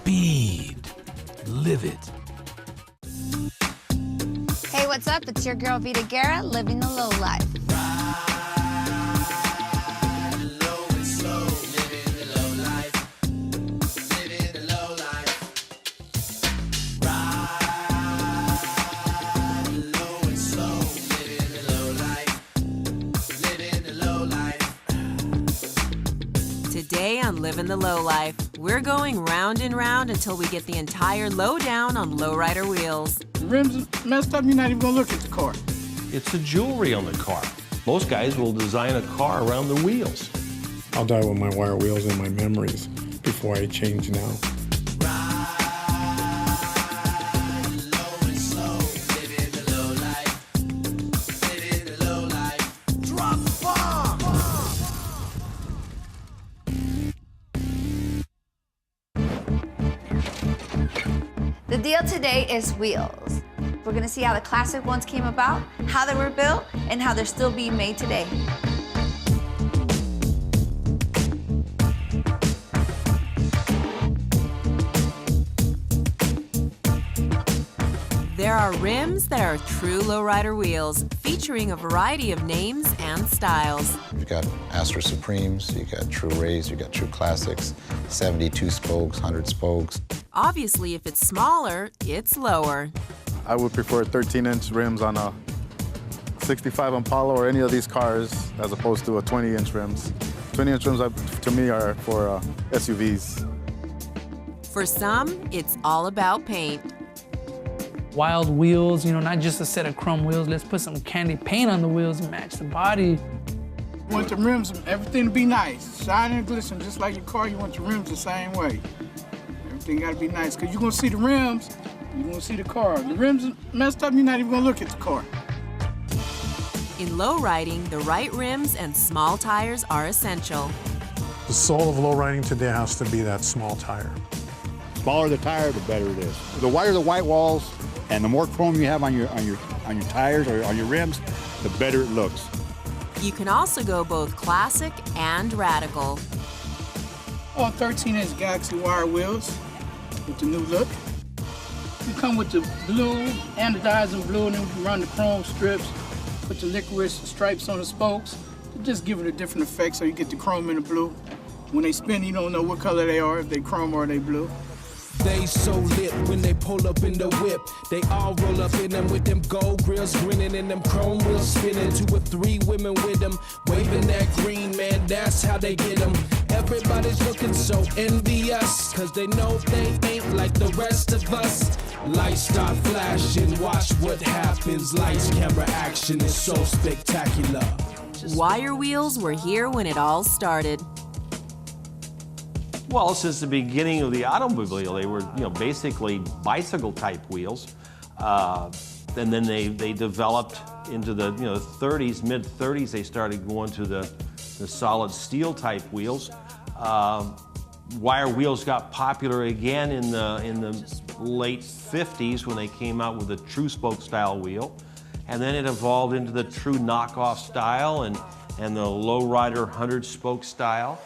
speed. Live it. Hey, what's up? It's your girl Vita Guerra, living the low life. Today on Livin' the Low Life, we're going round and round until we get the entire lowdown on lowrider wheels. The rims are messed up, you're not even gonna look at the car. It's the jewelry on the car. Most guys will design a car around the wheels. I'll die with my wire wheels and my memories before I change now. The deal today is wheels. We're gonna see how the classic ones came about, how they were built, and how they're still being made today. There are rims that are true lowrider wheels, featuring a variety of names and styles. You've got Astra Supremes, you've got True Rays, you've got True Classics, 72 spokes, 100 spokes. Obviously, if it's smaller, it's lower. I would prefer 13-inch rims on a 65 Impala or any of these cars as opposed to a 20-inch rims. 20-inch rims, to me, are for SUVs. For some, it's all about paint. Wild wheels, you know, not just a set of chrome wheels. Let's put some candy paint on the wheels and match the body. You want the rims, everything to be nice, shine and glisten, just like your car, you want your rims the same way. Everything gotta be nice, because you're gonna see the rims, you're gonna see the car. The rims are messed up, you're not even gonna look at the car. In low riding, the right rims and small tires are essential. The soul of low riding today has to be that small tire. Smaller the tire, the better it is. The wider the white walls and the more chrome you have on your tires or on your rims, the better it looks. You can also go both classic and radical. All 13-inch Galaxy wire wheels with the new look. You come with the blue, anodizing blue, and then we can run the chrome strips, put the licorice stripes on the spokes. Just give it a different effect so you get the chrome and the blue. When they spin, you don't know what color they are, if they chrome or they blue. They so lit when they pull up in the whip. They all roll up in them with them gold grills grinning and them chrome wheels spinning. 2 or 3 women with them waving that green, man, that's how they get them. Everybody's looking so envious, cause they know they ain't like the rest of us. Lights start flashing, watch what happens. Lights, camera, action is so spectacular. Wire wheels were here when it all started. Well, since the beginning of the automobile, they were, basically bicycle-type wheels. And then they developed into the, 30s, mid-30s, they started going to the solid steel-type wheels. Wire wheels got popular again in the late 50s when they came out with the true spoke style wheel. And then it evolved into the true knockoff style and the lowrider 100 spoke style.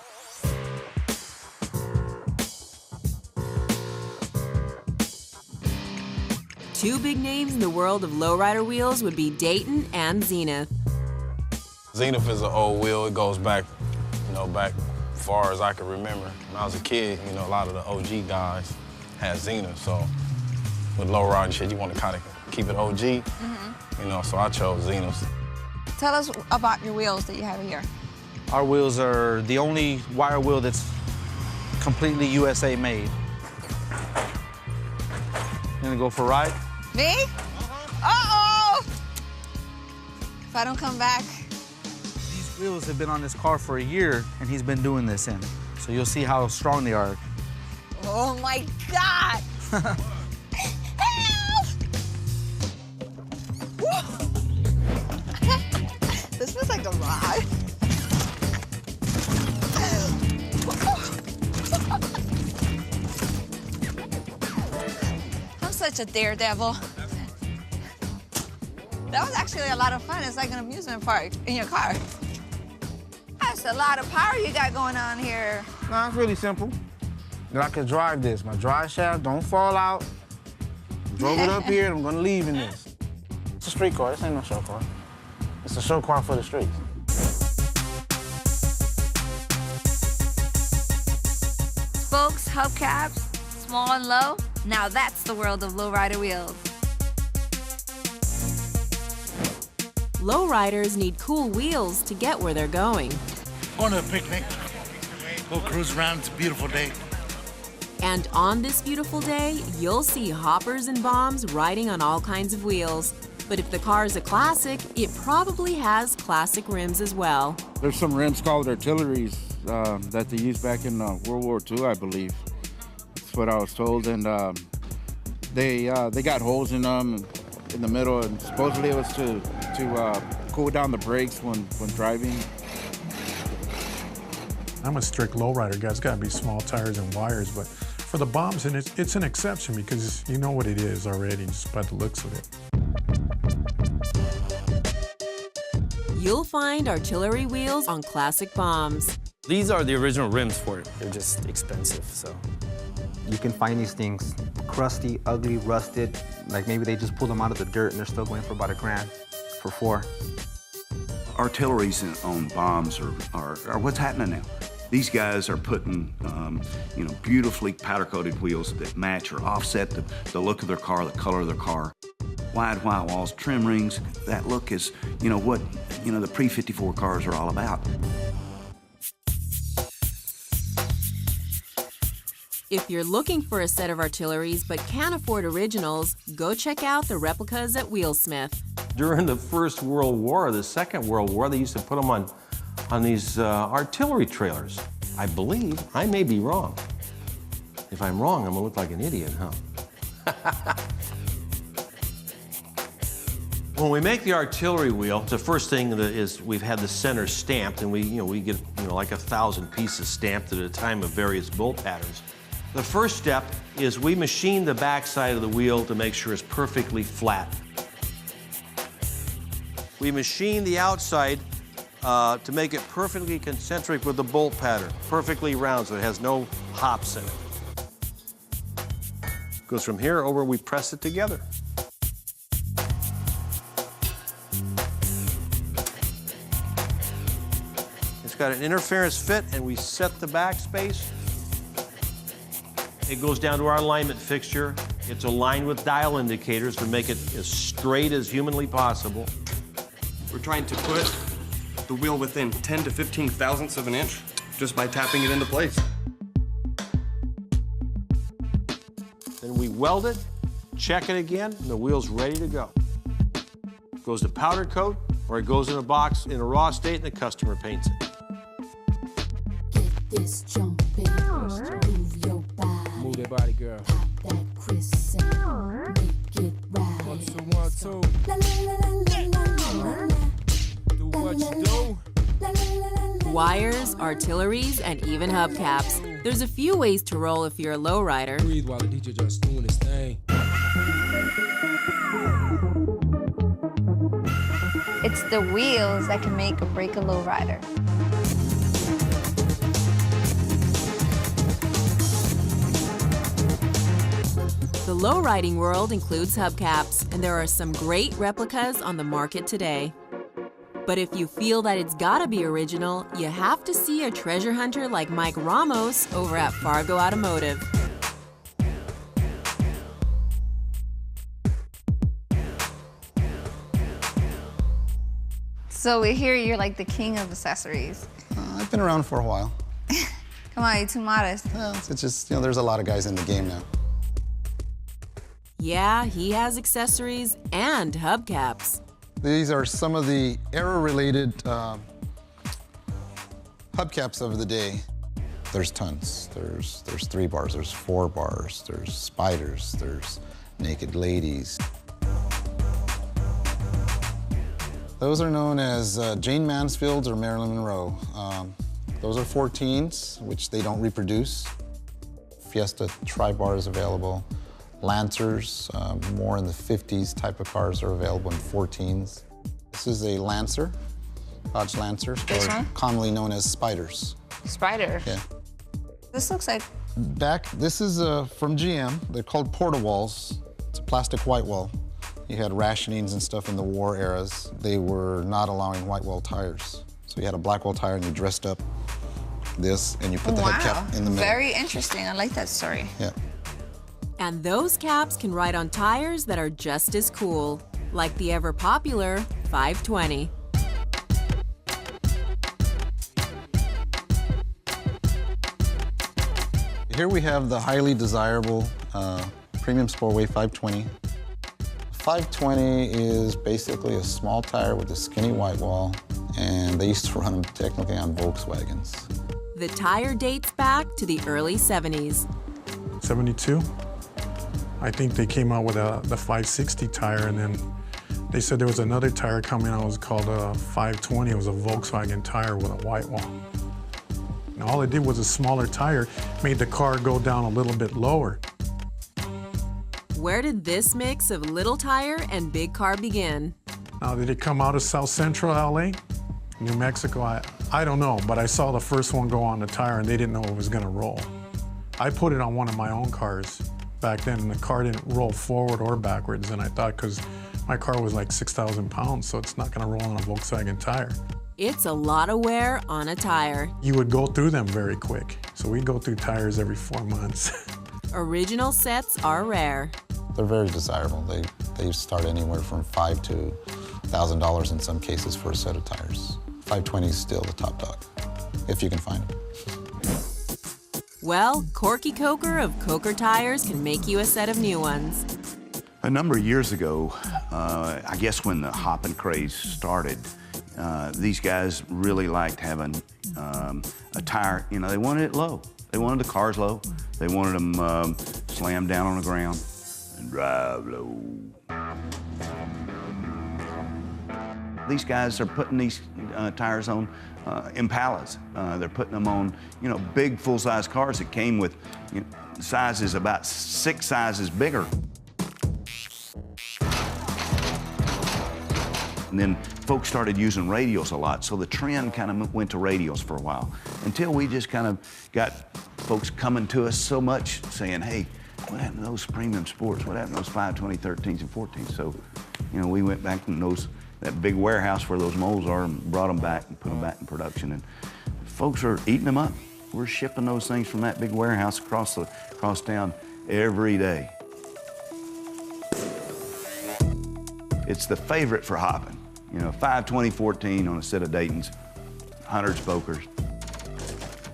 Two big names in the world of lowrider wheels would be Dayton and Zenith. Zenith is an old wheel. It goes back, back far as I can remember. When I was a kid, a lot of the OG guys had Zenith, so with lowrider shit, you want to kind of keep it OG, so I chose Zenith. Tell us about your wheels that you have here. Our wheels are the only wire wheel that's completely USA made. You gonna go for a ride? Me? Uh-oh! If I don't come back. These wheels have been on this car for a year, and he's been doing this in. So you'll see how strong they are. Oh my God! Help! This feels like a ride. I'm such a daredevil. That was actually a lot of fun. It's like an amusement park in your car. That's a lot of power you got going on here. No, it's really simple. that I could drive this. My drive shaft don't fall out. Drove it up here, and I'm gonna leave in this. It's a street car, this ain't no show car. It's a show car for the streets. Spokes, hubcaps, small and low. Now that's the world of lowrider wheels. Lowriders need cool wheels to get where they're going. Going to a picnic. Go cruise around, it's a beautiful day. And on this beautiful day, you'll see hoppers and bombs riding on all kinds of wheels. But if the car is a classic, it probably has classic rims as well. There's some rims called artilleries that they used back in World War II, I believe. That's what I was told. And they got holes in them in the middle, and supposedly it was to cool down the brakes when driving. I'm a strict lowrider guy. It's got to be small tires and wires, but for the bombs, and it's an exception because you know what it is already just by the looks of it. You'll find artillery wheels on classic bombs. These are the original rims for it. They're just expensive, so. You can find these things crusty, ugly, rusted, like maybe they just pulled them out of the dirt and they're still going for about $1,000 for 4. Artilleries on bombs are what's happening now. These guys are putting, you know, beautifully powder-coated wheels that match or offset the look of their car, the color of their car. Wide white walls, trim rings, that look is, you know, what, you know, the pre-54 cars are all about. If you're looking for a set of artilleries but can't afford originals, go check out the replicas at Wheelsmith. During the First World War, the Second World War, they used to put them on these artillery trailers. I believe, I may be wrong. If I'm wrong, I'm gonna look like an idiot, huh? When we make the artillery wheel, the first thing is we've had the center stamped, and we get like 1,000 pieces stamped at a time of various bolt patterns. The first step is we machine the back side of the wheel to make sure it's perfectly flat. We machine the outside to make it perfectly concentric with the bolt pattern, perfectly round so it has no hops in it. Goes from here over, we press it together. It's got an interference fit, and we set the backspace. It goes down to our alignment fixture. It's aligned with dial indicators to make it as straight as humanly possible. We're trying to put the wheel within 10 to 15 thousandths of an inch just by tapping it into place. Then we weld it, check it again, and the wheel's ready to go. It goes to powder coat, or it goes in a box in a raw state and the customer paints it. Get this jumping, move your body. Move that body, girl. Pop that Chris and make it right. 1, 2, 1, 2. La la la la la la la. Do what you do. Wires, artilleries, and even hubcaps. There's a few ways to roll if you're a lowrider. Breathe while the DJ just doing his thing. It's the wheels that can make or break a lowrider. The lowriding world includes hubcaps, and there are some great replicas on the market today. But if you feel that it's gotta be original, you have to see a treasure hunter like Mike Ramos over at Fargo Automotive. So we hear you're like the king of accessories. I've been around for a while. Come on, you're too modest. Well, it's just, you know, there's a lot of guys in the game now. Yeah, he has accessories and hubcaps. These are some of the era-related hubcaps of the day. There's tons. There's 3 bars, there's 4 bars, there's spiders, there's naked ladies. Those are known as Jane Mansfield's or Marilyn Monroe. Those are 14s, which they don't reproduce. Fiesta Tri-Bar is available. Lancers, more in the 50s type of cars are available in 14s. This is a Lancer, Dodge Lancers, or commonly known as Spiders. Spider. Yeah. This looks like This is from GM. They're called porta-walls. It's a plastic white wall. You had rationings and stuff in the war eras. They were not allowing white wall tires. So you had a black wall tire and you dressed up this and you put the head cap in the middle. Very interesting. I like that story. Yeah. And those caps can ride on tires that are just as cool, like the ever-popular 520. Here we have the highly desirable Premium Sportway 520. 520 is basically a small tire with a skinny white wall, and they used to run them technically on Volkswagens. The tire dates back to the early 70s. 72. I think they came out with the 560 tire, and then they said there was another tire coming out. It was called a 520. It was a Volkswagen tire with a white wall. And all it did was a smaller tire, made the car go down a little bit lower. Where did this mix of little tire and big car begin? Now, did it come out of South Central LA? New Mexico? I don't know, but I saw the first one go on the tire and they didn't know it was gonna roll. I put it on one of my own cars back then, and the car didn't roll forward or backwards, and I thought, because my car was like 6,000 pounds, so it's not gonna roll on a Volkswagen tire. It's a lot of wear on a tire. You would go through them very quick. So we go through tires every 4 months. Original sets are rare. They're very desirable. They start anywhere from $5,000 to $1,000 in some cases for a set of tires. 520 is still the top dog, if you can find them. Well, Corky Coker of Coker Tires can make you a set of new ones. A number of years ago, I guess when the hopping craze started, these guys really liked having a tire. You know, they wanted it low. They wanted the cars low. They wanted them slammed down on the ground and drive low. These guys are putting these tires on Impalas. They're putting them on, you know, big full-size cars that came with, you know, sizes about 6 sizes bigger. And then folks started using radials a lot, so the trend kind of went to radials for a while, until we just kind of got folks coming to us so much saying, hey, what happened to those premium sports? What happened to those 520, 13s, and 14s? So, you know, we went back to that big warehouse where those molds are and brought them back and put them back in production. And folks are eating them up. We're shipping those things from that big warehouse across town every day. It's the favorite for hopping. You know, 520, 14 on a set of Daytons, 100 spokers.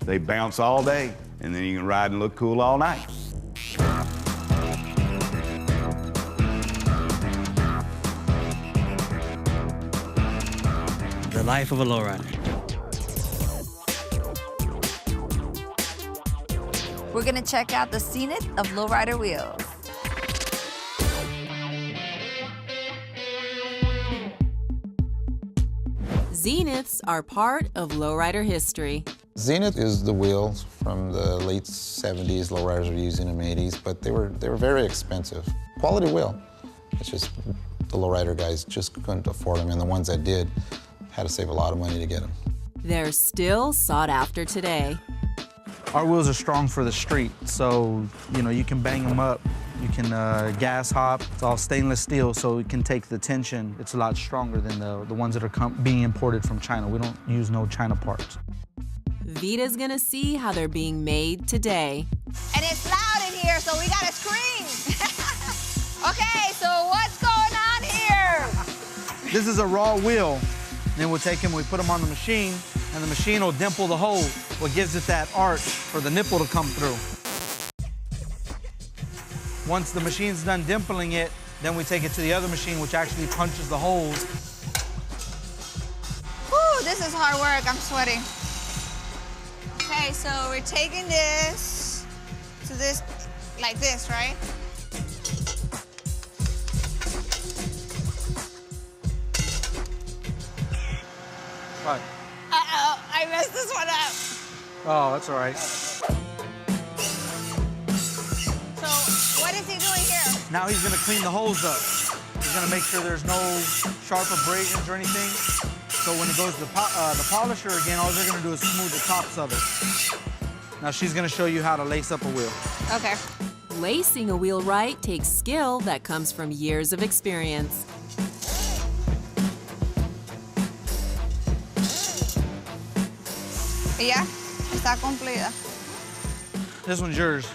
They bounce all day, and then you can ride and look cool all night. The life of a lowrider. We're gonna check out the Zenith of lowrider wheels. Zeniths are part of lowrider history. Zenith is the wheel from the late 70s. Lowriders were using them in the 80s, but they were very expensive. Quality wheel. It's just the lowrider guys just couldn't afford them, and the ones that did had to save a lot of money to get them. They're still sought after today. Our wheels are strong for the street, so you know you can bang them up. You can gas hop. It's all stainless steel, so it can take the tension. It's a lot stronger than the ones that are being imported from China. We don't use no China parts. Vita's gonna see how they're being made today. And it's loud in here, so we gotta scream. Okay, so what's going on here? This is a raw wheel. Then we'll take them, we put them on the machine, and the machine will dimple the hole, what gives it that arch for the nipple to come through. Once the machine's done dimpling it, then we take it to the other machine, which actually punches the holes. Whew, this is hard work, I'm sweating. Okay, so we're taking this to this, like this, right? What? Uh-oh, I messed this one up. Oh, that's all right. So, what is he doing here? Now he's gonna clean the holes up. He's gonna make sure there's no sharp abrasions or anything. So when it goes to the polisher again, all they're gonna do is smooth the tops of it. Now she's gonna show you how to lace up a wheel. Okay. Lacing a wheel right takes skill that comes from years of experience. Ya, está cumplida. This one's yours.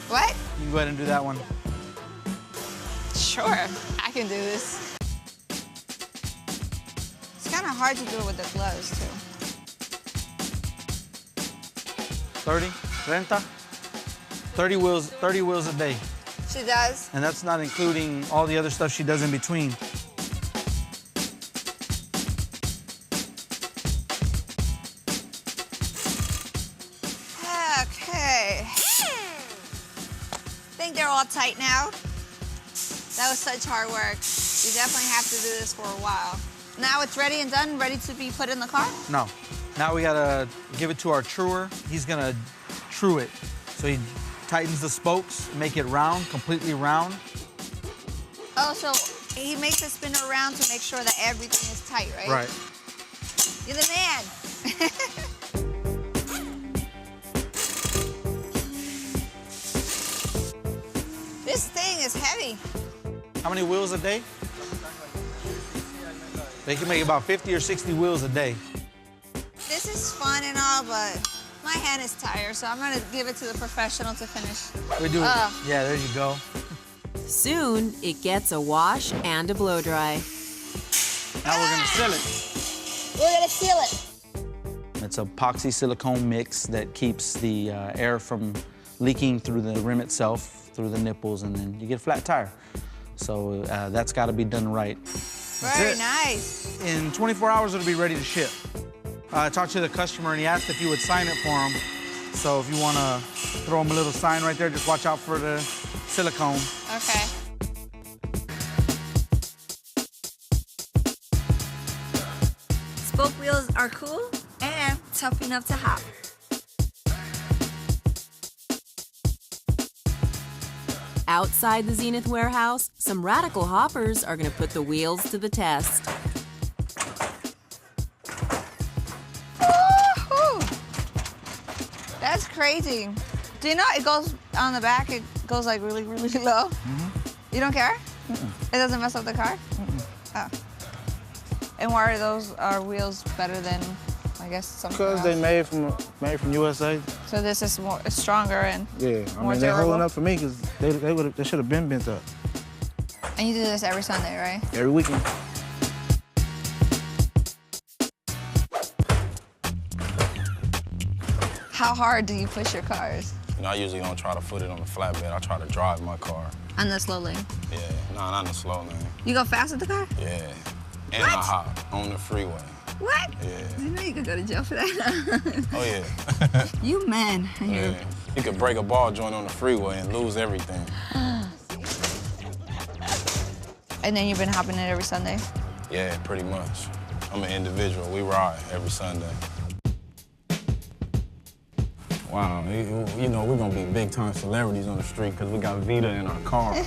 What? You can go ahead and do that one. Sure, I can do this. It's kind of hard to do it with the gloves, too. 30, 30 wheels a day. She does? And that's not including all the other stuff she does in between. Okay. I think they're all tight now. That was such hard work. You definitely have to do this for a while. Now it's ready and done, ready to be put in the car? No. Now we gotta give it to our truer. He's gonna true it. So he tightens the spokes, make it round, completely round. Oh, so he makes it spin around to make sure that everything is tight, right? Right. You're the man. This thing is heavy. How many wheels a day? They can make about 50 or 60 wheels a day. This is fun and all, but my hand is tired, so I'm gonna give it to the professional to finish. We do it. Yeah, there you go. Soon, it gets a wash and a blow dry. Now we're gonna seal it. We're gonna seal it. It's a epoxy silicone mix that keeps the air from leaking through the rim itself, through the nipples, and then you get a flat tire. So that's gotta be done right. Very nice. In 24 hours, it'll be ready to ship. I talked to the customer and he asked if you would sign it for him. So if you wanna throw him a little sign right there, just watch out for the silicone. Okay. Spoke wheels are cool and tough enough to hop. Outside the Zenith warehouse, some radical hoppers are going to put the wheels to the test. That's crazy. Do you know it goes on the back, it goes like really, really low? You don't care? It doesn't mess up the car? Oh. And why are those wheels better than, I guess, something Because they made from USA. So this is more stronger and Yeah, I more mean, they're durable? holding up for me because they should have been bent up. And you do this every Sunday, right? Every weekend. How hard do you push your cars? You know, I usually don't try to put it on the flatbed. I try to drive my car. On the slow lane? Yeah, no, not in the slow lane. You go fast with the car? Yeah, and I hop on the freeway. What? Yeah. You know you could go to jail for that. Oh, yeah. You man. Yeah. You could break a ball joint on the freeway and lose everything. And then you've been hopping it every Sunday? Yeah, pretty much. I'm an individual. We ride every Sunday. Wow, you know, we're gonna be big-time celebrities on the street because we got Vita in our cars.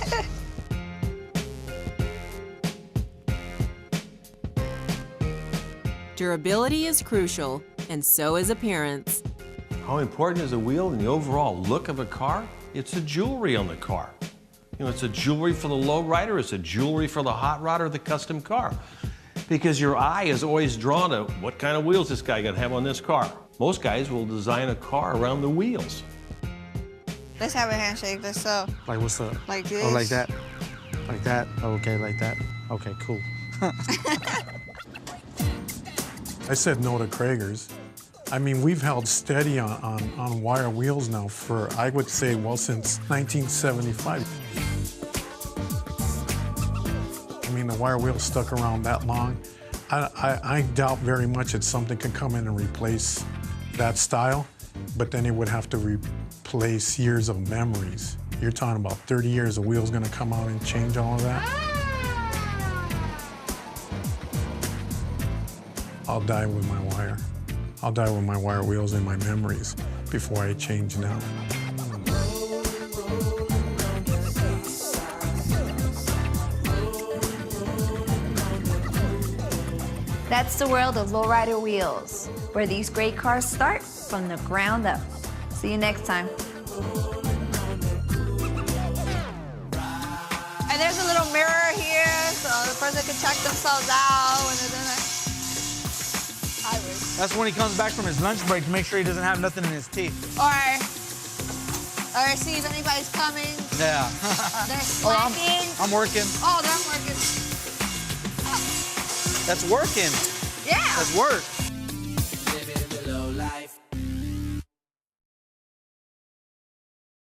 Durability is crucial, and so is appearance. How important is a wheel in the overall look of a car? It's a jewelry on the car. You know, it's a jewelry for the lowrider, it's a jewelry for the hot rod or the custom car. Because your eye is always drawn to what kind of wheels this guy gonna have on this car. Most guys will design a car around the wheels. Let's have a handshake. Let's so. Like what's up? Like this? Oh, like that? Like that? Okay, like that. Okay, cool. I said no to Kragers. I mean, we've held steady on wire wheels now for, I would say, well, since 1975. I mean, the wire wheel stuck around that long. I doubt very much that something could come in and replace that style, but then it would have to replace years of memories. You're talking about 30 years, the wheel's gonna come out and change all of that? I'll die with my wire. I'll die with my wire wheels and my memories before I change now. That's the world of lowrider wheels, where these great cars start from the ground up. See you next time. And there's a little mirror here, so the person can check themselves out when they're doing it. I wish. That's when he comes back from his lunch break to make sure he doesn't have nothing in his teeth. Or see if anybody's coming. Yeah. They're slacking. I'm working. Oh, they're working. That's working. Yeah. That's work.